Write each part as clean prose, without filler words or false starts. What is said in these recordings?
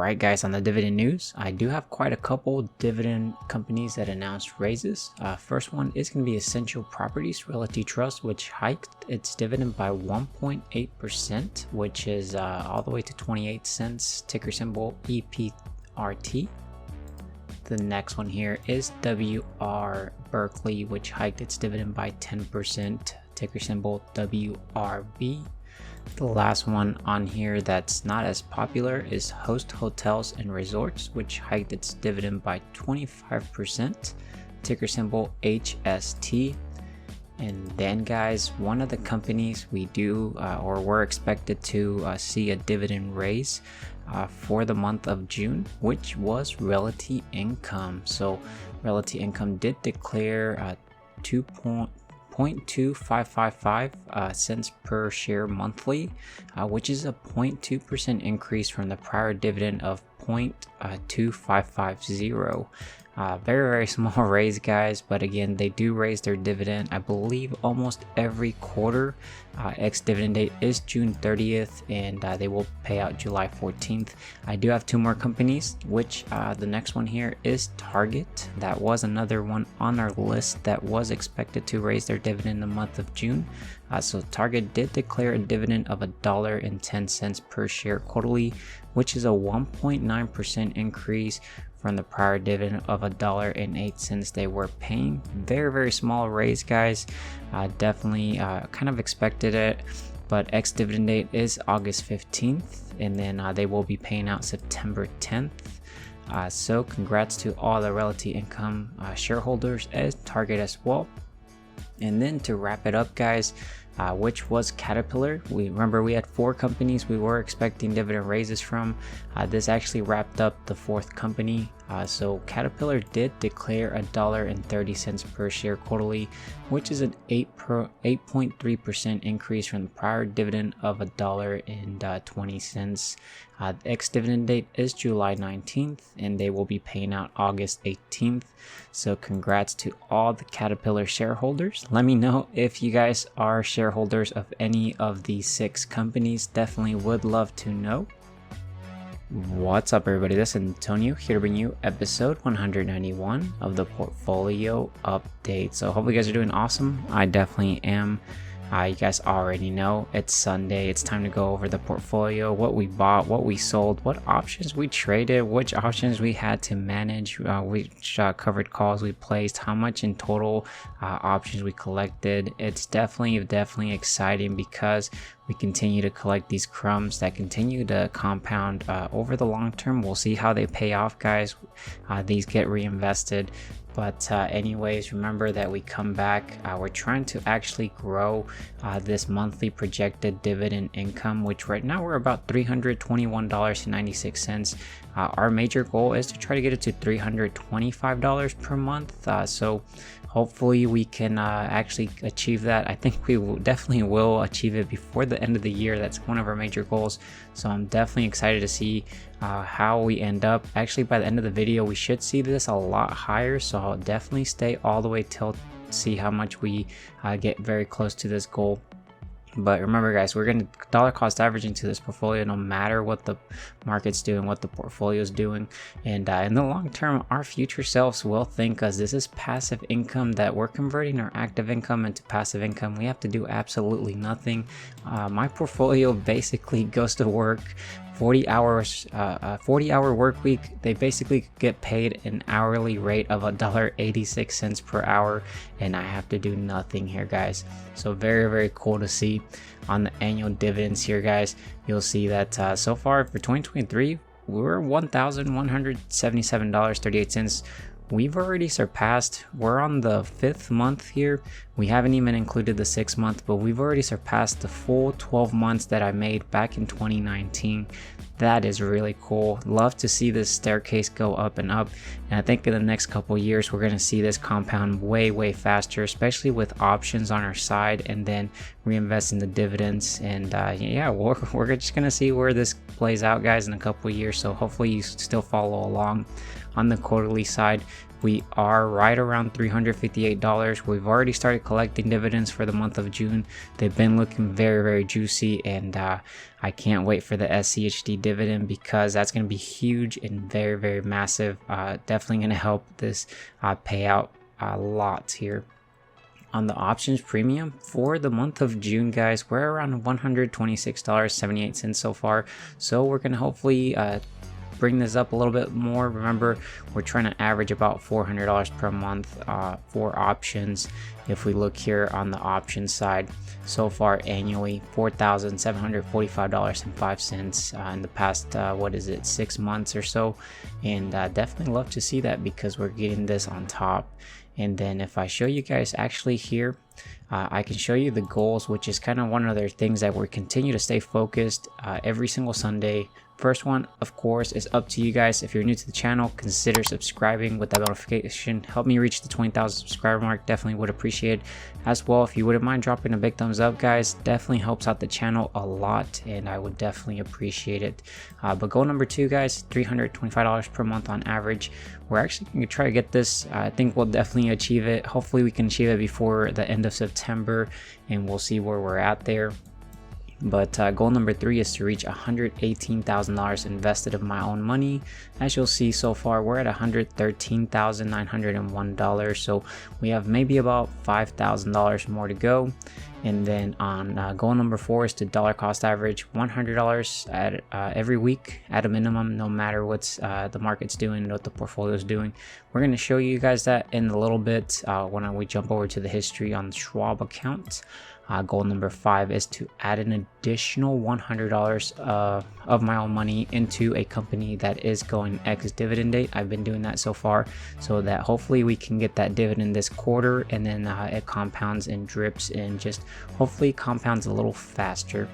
Alright guys, on the dividend news, I do have quite a couple dividend companies that announced raises. First one is going to be Essential Properties Realty Trust, which hiked its dividend by 1.8%, which is all the way to 28 cents, ticker symbol EPRT. The next one here is WR Berkeley, which hiked its dividend by 10%, ticker symbol WRB. The last one on here that's not as popular is Host Hotels and Resorts, which hiked its dividend by 25%, ticker symbol HST. And then guys, one of the companies we do or were expected to see a dividend raise for the month of June, which was Realty Income. So Realty Income did declare 0.2555 cents per share monthly, which is a 0.2% increase from the prior dividend of 0.2550. Very small raise guys, but again, they do raise their dividend I believe almost every quarter. Ex-dividend date is June 30th and they will pay out July 14th. I do have two more companies, which the next one here is Target. That was another one on our list that was expected to raise their dividend in the month of June. So Target did declare a dividend of $1.10 per share quarterly, which is a 1.9% increase from the prior dividend of $1.08 they were paying. Very small raise guys. Definitely kind of expected it, but ex-dividend date is August 15th and then they will be paying out September 10th. So congrats to all the Realty Income shareholders as Target as well. And then to wrap it up guys, which was Caterpillar. Remember we had four companies we were expecting dividend raises from. This actually wrapped up the fourth company. So Caterpillar did declare $1.30 per share quarterly, which is an 8.3% increase from the prior dividend of $1.20. Ex-dividend date is July 19th and they will be paying out August 18th. So congrats to all the Caterpillar shareholders. Let me know if you guys are shareholders of any of these six companies. Definitely would love to know. What's up everybody, this is Antonio here to bring you episode 191 of the portfolio update. So hope you guys are doing awesome. I definitely am. You guys already know it's Sunday. It's time to go over the portfolio, what we bought, what we sold, what options we traded, which options we had to manage, which covered calls we placed, how much in total options we collected. It's definitely exciting because we continue to collect these crumbs that continue to compound over the long term. We'll see how they pay off guys. These get reinvested. But anyways, remember that we come back. We're trying to actually grow this monthly projected dividend income, which right now we're about $321.96. Our major goal is to try to get it to $325 per month. So hopefully we can actually achieve that. I think we definitely will achieve it before the end of the year. That's one of our major goals. So I'm definitely excited to see how we end up. Actually, by the end of the video, we should see this a lot higher. So I'll definitely stay all the way till see how much we get very close to this goal. But remember guys, we're going to dollar cost average into this portfolio no matter what the market's doing, what the portfolio is doing. And in the long term, our future selves will think, as this is passive income, that we're converting our active income into passive income. We have to do absolutely nothing. My portfolio basically goes to work 40 hours, 40-hour work week. They basically get paid an hourly rate of $1.86 per hour, and I have to do nothing here guys. So very cool to see. On the annual dividends here guys, you'll see that so far for 2023 we're $1,177.38. We've already surpassed, we're on the 5th month here. We haven't even included the 6th month, but we've already surpassed the full 12 months that I made back in 2019. That is really cool. Love to see this staircase go up and up. And I think in the next couple years, we're going to see this compound way faster, especially with options on our side and then reinvesting the dividends. And yeah, we're just going to see where this plays out guys in a couple years. So hopefully you still follow along. On the quarterly side, we are right around $358. We've already started collecting dividends for the month of June. They've been looking very juicy, and I can't wait for the SCHD dividend because that's going to be huge and very massive. Definitely going to help this payout a lot here. On the options premium for the month of June, guys, we're around $126.78 so far. So we're going to hopefully bring this up a little bit more. Remember, we're trying to average about $400 per month for options. If we look here on the option side, so far annually $4,745.05 in the past 6 months or so, and definitely love to see that because we're getting this on top. And then if I show you guys actually here, I can show you the goals, which is kind of one of their things that we continue to stay focused every single Sunday. First one, of course, is up to you guys. If you're new to the channel, consider subscribing with that notification. Help me reach the 20,000 subscriber mark. Definitely would appreciate it. As well, if you wouldn't mind dropping a big thumbs up, guys, definitely helps out the channel a lot, and I would definitely appreciate it. But goal number 2, guys, $325 per month on average. We're actually going to try to get this. I think we'll definitely achieve it. Hopefully we can achieve it before the end of September, and we'll see where we're at there. But goal number 3 is to reach $118,000 invested of my own money. As you'll see, so far we're at $113,901, so we have maybe about $5,000 more to go. And then on goal number 4 is to dollar cost average $100 at every week at a minimum, no matter what's the market's doing and what the portfolio is doing. We're going to show you guys that in a little bit when we jump over to the history on the Schwab account. Goal number 5 is to add an additional $100 of my own money into a company that is going ex dividend date. I've been doing that so far, so that hopefully we can get that dividend this quarter, and then it compounds and drips and just hopefully compounds a little faster.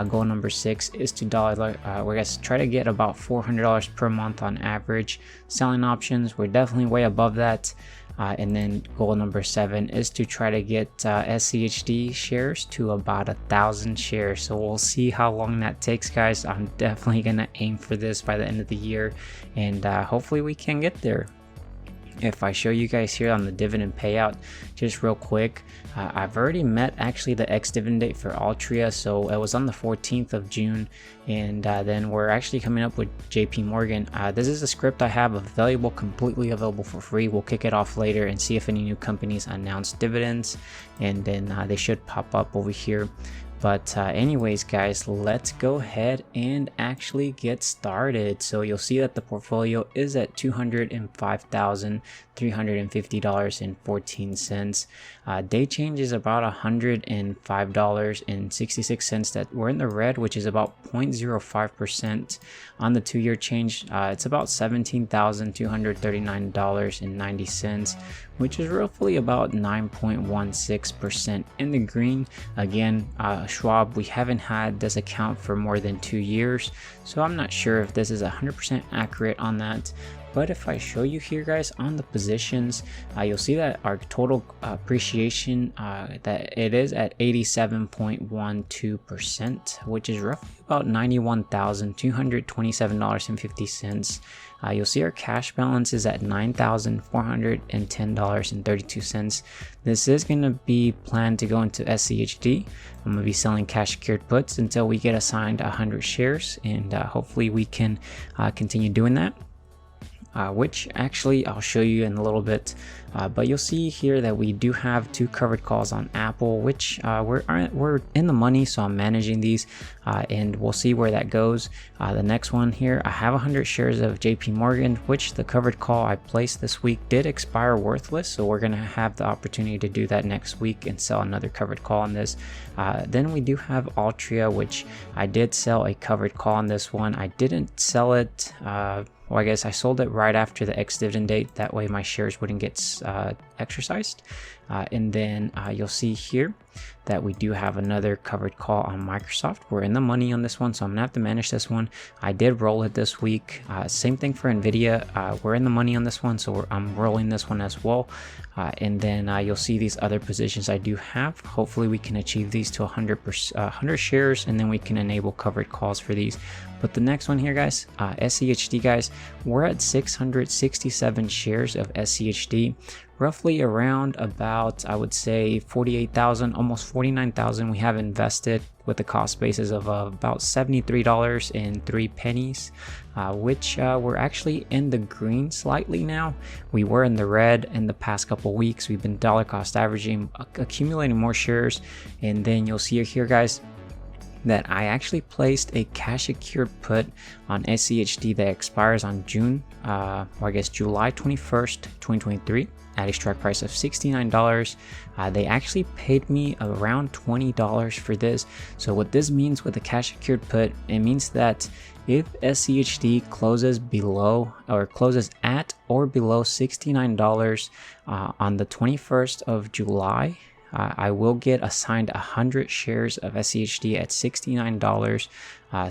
Goal number 6 is to we're going to try to get about $400 per month on average selling options. We're definitely way above that. And then goal number 7 is to try to get SCHD shares to about 1,000 shares. So we'll see how long that takes, guys. I'm definitely gonna aim for this by the end of the year, and hopefully we can get there. If I show you guys here on the dividend payout, just real quick, I've already met actually the ex-dividend date for Altria, so it was on the 14th of June, and then we're actually coming up with JP Morgan. This is a script I have available, completely available for free. We'll kick it off later and see if any new companies announce dividends, and then they should pop up over here. But anyways, guys, let's go ahead and actually get started. So you'll see that the portfolio is at $205,350.14. Day change is about $105.66. That we're in the red, which is about 0.05%. On the 2-year change, it's about $17,239.90, which is roughly about 9.16% in the green. Again, Schwab, we haven't had this account for more than 2 years, so I'm not sure if this is 100% accurate on that. But if I show you here, guys, on the positions, you'll see that our total appreciation, that it is at 87.12%, which is roughly about $91,227.50. You'll see our cash balance is at $9,410.32. This is going to be planned to go into SCHD. I'm going to be selling cash secured puts until we get assigned 100 shares, and hopefully we can continue doing that. Which actually I'll show you in a little bit, but you'll see here that we do have 2 covered calls on Apple, which we're in the money, so I'm managing these, and we'll see where that goes. The next one here, I have 100 shares of JP Morgan, which the covered call I placed this week did expire worthless, so we're gonna have the opportunity to do that next week and sell another covered call on this. Then we do have Altria, which I did sell a covered call on this one. I didn't sell it, well, I guess I sold it right after the ex-dividend date. That way my shares wouldn't get exercised. And then you'll see here that we do have another covered call on Microsoft. We're in the money on this one, so I'm gonna have to manage this one. I did roll it this week. Same thing for Nvidia. We're in the money on this one, so I'm rolling this one as well. And then you'll see these other positions I do have. Hopefully we can achieve these to 100 shares, and then we can enable covered calls for these. But the next one here, guys, SCHD, guys, we're at 667 shares of SCHD, roughly around about, I would say, 48,000, almost 49,000 we have invested, with the cost basis of about $73.03, which we're actually in the green slightly now. We were in the red in the past couple weeks. We've been dollar cost averaging, accumulating more shares. And then you'll see here, guys, that I actually placed a cash secured put on SCHD that expires on July 21st, 2023 at a strike price of $69. They actually paid me around $20 for this. So what this means with a cash secured put, it means that if SCHD closes at or below $69 on the 21st of July, I will get assigned 100 shares of SCHD at $69.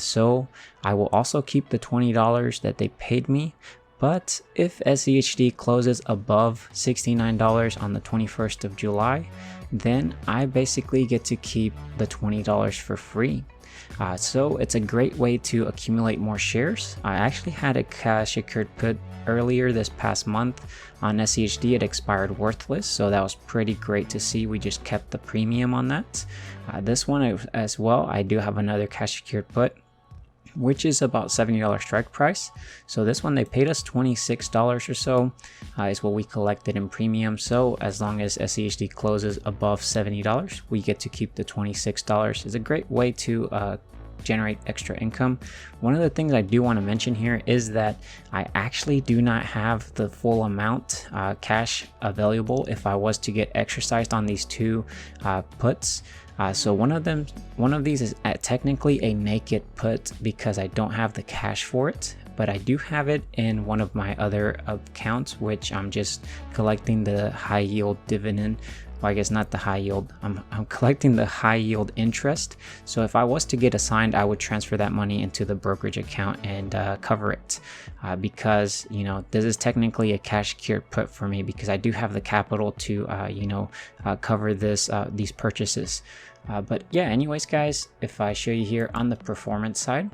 So I will also keep the $20 that they paid me. But if SCHD closes above $69 on the 21st of July, then I basically get to keep the $20 for free. So it's a great way to accumulate more shares. I actually had a cash secured put earlier this past month on SCHD. It expired worthless, so that was pretty great to see. We just kept the premium on that. This one as well, I do have another cash secured put, which is about $70 strike price. So this one, they paid us $26 or so is what we collected in premium. So as long as SCHD closes above $70, we get to keep the $26. It's a great way to generate extra income. One of the things I do want to mention here is that I actually do not have the full amount cash available if I was to get exercised on these two puts. So one of these is technically a naked put because I don't have the cash for it, but I do have it in one of my other accounts, which I'm just collecting the high yield dividend. Well, I guess not the high yield. I'm collecting the high yield interest. So if I was to get assigned, I would transfer that money into the brokerage account and cover it, because this is technically a cash secured put for me because I do have the capital to cover these purchases. But yeah, anyways, guys, if I show you here on the performance side,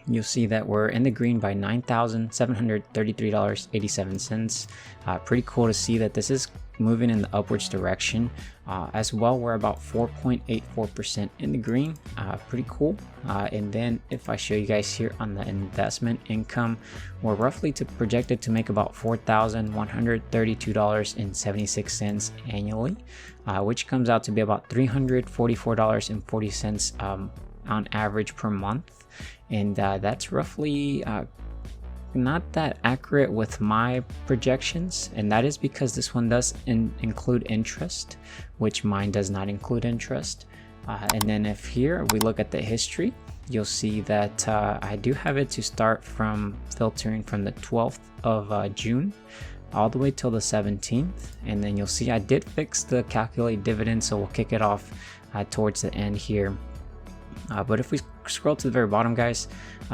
you'll see that we're in the green by $9,733.87. Pretty cool to see that this is moving in the upwards direction. As well, we're about 4.84% in the green. Pretty cool. And then if I show you guys here on the investment income, we're roughly projected to make about $4,132.76 annually, which comes out to be about $344.40 on average per month. And that's roughly not that accurate with my projections, and that is because this one does include interest, which mine does not include interest. And then if here we look at the history, you'll see that I do have it to start from filtering from the 12th of June all the way till the 17th, and then you'll see I did fix the calculate dividend, so we'll kick it off towards the end here. But if we scroll to the very bottom, guys,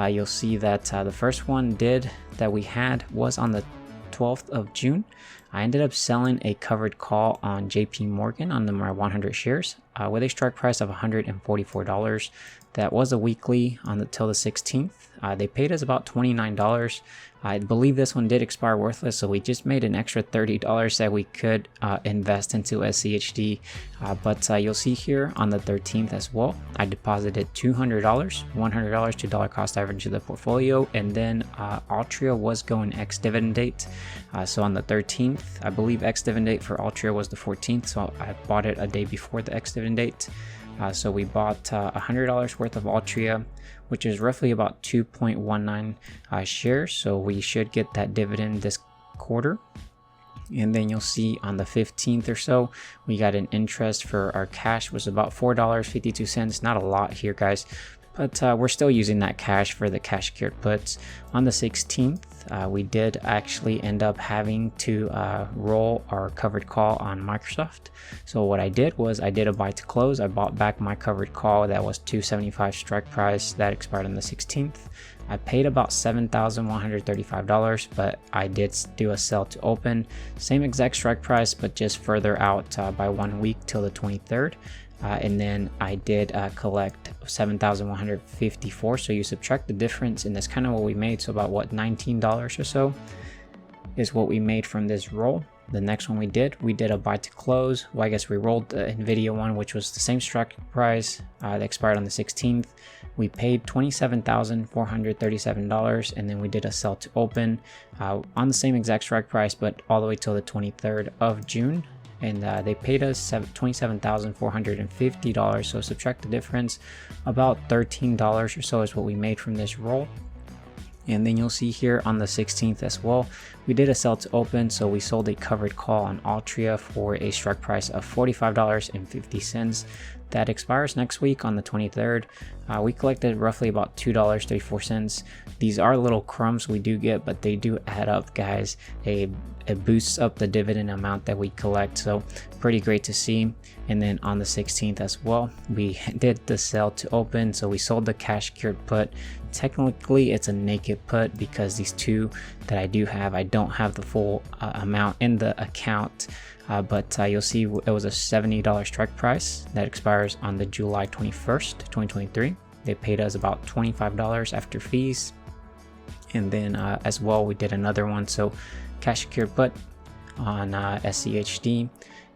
you'll see that the first one that we had was on the 12th of June. I ended up selling a covered call on JP Morgan on my 100 shares with a strike price of $144. That was a weekly till the 16th. They paid us about $29. I believe this one did expire worthless, so we just made an extra $30 that we could invest into SCHD. But you'll see here on the 13th as well, I deposited $200, $100 to dollar cost average to the portfolio, and then Altria was going ex-dividend date. So on the 13th, I believe ex-dividend date for Altria was the 14th, so I bought it a day before the ex-dividend date. So we bought $100 worth of Altria, which is roughly about 2.19 shares. So we should get that dividend this quarter. And then you'll see on the 15th or so, we got an interest for our cash was about $4.52. Not a lot here, guys, but we're still using that cash for the cash secured puts. On the 16th, we did actually end up having to roll our covered call on Microsoft. So what I did was I did a buy to close. I bought back my covered call that was $275 strike price that expired on the 16th. I paid about $7,135, but I did do a sell to open, same exact strike price, but just further out by 1 week till the 23rd. And then I did collect $7,154. So you subtract the difference, and that's kind of what we made. So about what, $19 or so is what we made from this roll. The next one we did a buy to close. Well, I guess we rolled the Nvidia one, which was the same strike price that expired on the 16th. We paid $27,437, and then we did a sell to open on the same exact strike price, but all the way till the 23rd of June. And they paid us $27,450. So subtract the difference, about $13 or so is what we made from this roll. And then you'll see here on the 16th as well, we did a sell to open. So we sold a covered call on Altria for a strike price of $45.50. That expires next week on the 23rd. We collected roughly about $2.34. These are little crumbs we do get, but they do add up, guys. It boosts up the dividend amount that we collect, so pretty great to see. And then on the 16th as well, we did the sell to open. So we sold the cash secured put. Technically it's a naked put because these two that I do have, I don't have the full amount in the account. But you'll see it was a $70 strike price that expires on the July 21st, 2023. They paid us about $25 after fees. And then as well, we did another one. So cash secured put on SCHD.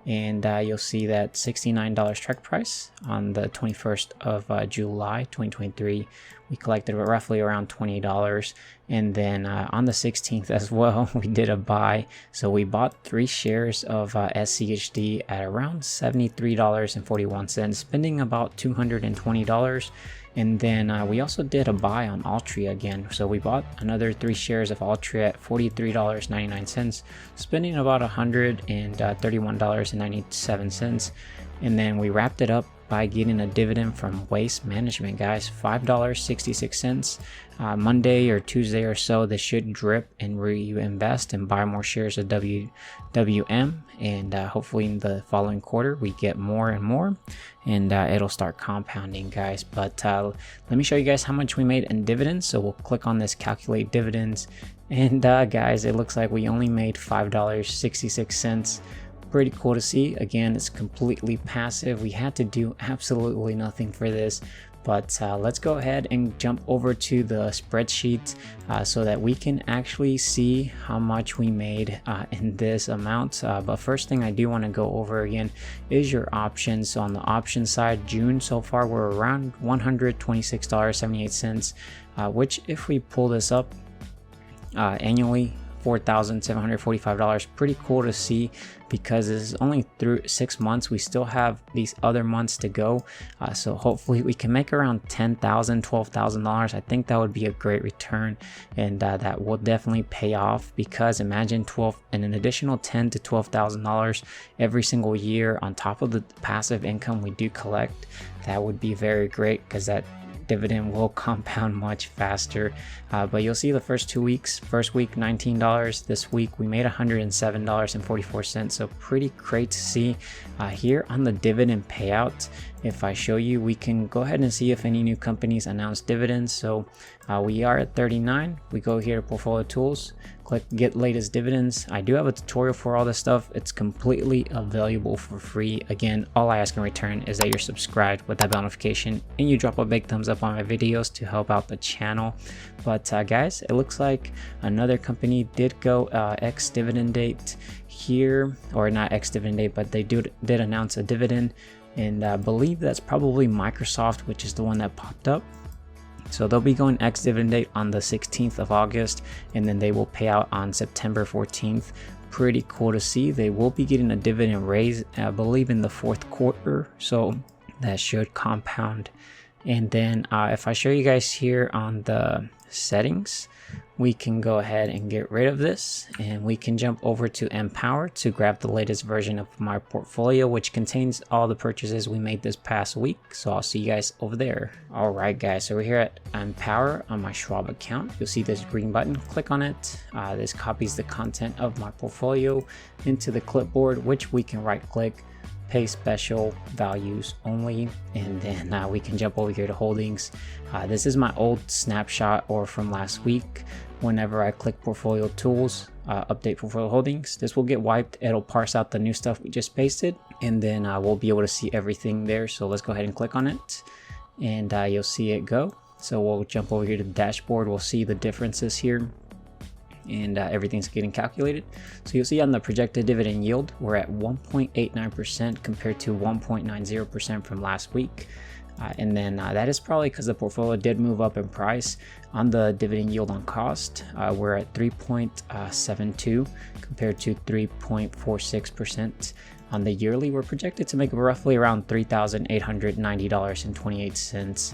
And you'll see that $69 strike price on the 21st of July 2023. We collected roughly around $20. And then on the 16th as well, we did a buy. So we bought 3 shares of SCHD at around $73.41, spending about $220. And then we also did a buy on Altria again. So we bought another 3 shares of Altria at $43.99, spending about $131.97. And then we wrapped it up by getting a dividend from Waste Management, guys, $5.66. Monday or Tuesday or so, this should drip and reinvest and buy more shares of WM. And hopefully in the following quarter, we get more and more, and it'll start compounding, guys. But let me show you guys how much we made in dividends. So we'll click on this calculate dividends. And guys, it looks like we only made $5.66. Pretty cool to see. Again, it's completely passive. We had to do absolutely nothing for this. But let's go ahead and jump over to the spreadsheet so that we can actually see how much we made in this amount. But first thing I do want to go over again is your options. So on the option side, June so far, we're around $126.78, which if we pull this up annually, $4,745. Pretty cool to see because this is only through 6 months. We still have these other months to go, so hopefully we can make around $10,000, $12,000. I think that would be a great return, and that will definitely pay off, because imagine an additional $10,000 to $12,000 every single year on top of the passive income we do collect. That would be very great, because that dividend will compound much faster. But you'll see the first 2 weeks, first week $19, this week we made $107.44. So pretty great to see here on the dividend payout. If I show you, we can go ahead and see if any new companies announce dividends. So we are at 39. We go here to portfolio tools, click get latest dividends. I do have a tutorial for all this stuff. It's completely available for free. Again, all I ask in return is that you're subscribed with that bell notification and you drop a big thumbs up on my videos to help out the channel. But guys, it looks like another company did go ex dividend date here, or not ex dividend date, but they did announce a dividend. And I believe that's probably Microsoft, which is the one that popped up. So they'll be going ex dividend date on the 16th of August, and then they will pay out on September 14th. Pretty cool to see. They will be getting a dividend raise, I believe, in the 4th quarter. So that should compound. And then if I show you guys here on the settings, we can go ahead and get rid of this, and we can jump over to Empower to grab the latest version of my portfolio, which contains all the purchases we made this past week. So I'll see you guys over there. All right guys, so we're here at Empower on my Schwab account. You'll see this green button, click on it. This copies the content of my portfolio into the clipboard, which we can right click, pay special values only, and then we can jump over here to holdings. This is my old snapshot or from last week. Whenever I click portfolio tools, update portfolio holdings, this will get wiped. It'll parse out the new stuff we just pasted, and then we'll be able to see everything there. So let's go ahead and click on it, and you'll see it go. So we'll jump over here to the dashboard. We'll see the differences here, and everything's getting calculated. So you'll see on the projected dividend yield, we're at 1.89% compared to 1.90% from last week. And then that is probably because the portfolio did move up in price. On the dividend yield on cost, we're at 3.72 compared to 3.46%. On the yearly, we're projected to make roughly around $3,890.28.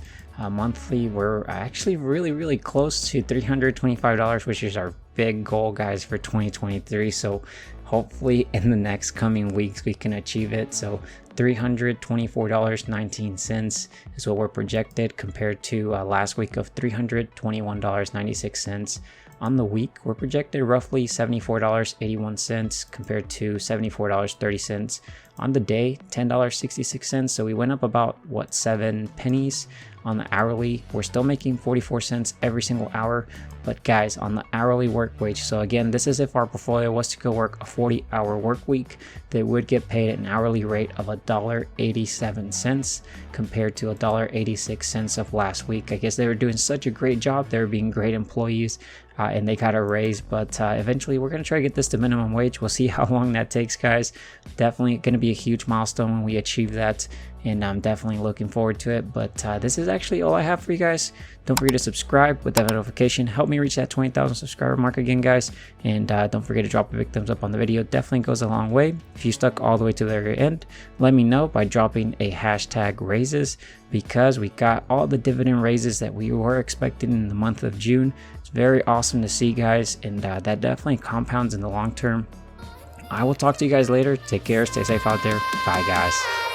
Monthly, we're actually really close to $325, which is our big goal, guys, for 2023. So hopefully in the next coming weeks we can achieve it. So $324.19 is what we're projected, compared to last week of $321.96. On the week, we're projected roughly $74.81 compared to $74.30. On the day, $10.66. So we went up about, what, 7 pennies. On the hourly, we're still making 44 cents every single hour. But guys, on the hourly work wage, so again, this is if our portfolio was to go work a 40-hour work week, they would get paid an hourly rate of $1.87 compared to $1.86 of last week. I guess they were doing such a great job. They were being great employees. And they got a raise, but eventually we're going to try to get this to minimum wage. We'll see how long that takes, guys. Definitely going to be a huge milestone when we achieve that, and I'm definitely looking forward to it. But this is actually all I have for you guys. Don't forget to subscribe with that notification. Help me reach that 20,000 subscriber mark again, guys. And don't forget to drop a big thumbs up on the video. Definitely goes a long way. If you stuck all the way to the very end, let me know by dropping a hashtag raises, because we got all the dividend raises that we were expecting in the month of June. It's very awesome to see, guys, and that definitely compounds in the long term. I will talk to you guys later. Take care. Stay safe out there. Bye, guys.